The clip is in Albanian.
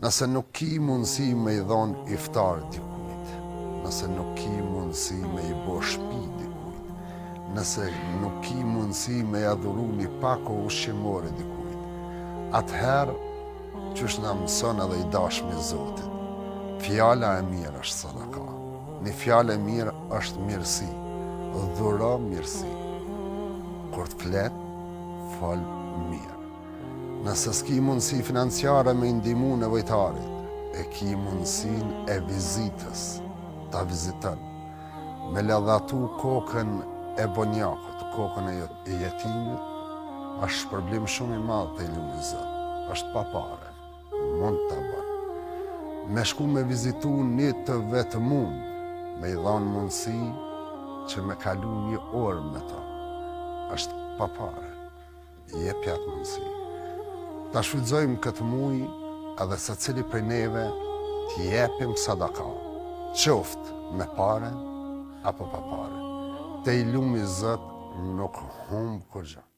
Nëse nuk ki mundësi me i dhonë iftar dikujt, nëse nuk ki mundësi me i bo shpi dikujt, nëse nuk ki mundësi me i adhuru një pako ushqimore dikujt, atëherë qysh na mëson edhe i dashmi Zotit. Fjala e mirë është sadaka. Një fjalë e mirë është mirësi. Dhuro mirësi. Kur të flet, fol mirë. Nëse s'ki mundësi financiare me ndihmu nevojtarit, e ki mundësin e vizitës, ta viziton, me ledhatu kokën e bonjakut, kokën e jetimit, është shpërblim shumë i madh te lumi Zot. Është pa pare, mund ta bën. Me shku me vizitu një të vetëmum, me i dhanë mundësi që me kalu një orë me ta, është pa pare, jep atë mundësi. Ta shfrytëzojmë këtë muj edhe se cili prej neve t'i jepim sadaka, qoftë me pare apo pa pare. Te i lumi Zot nuk humb kur gjë.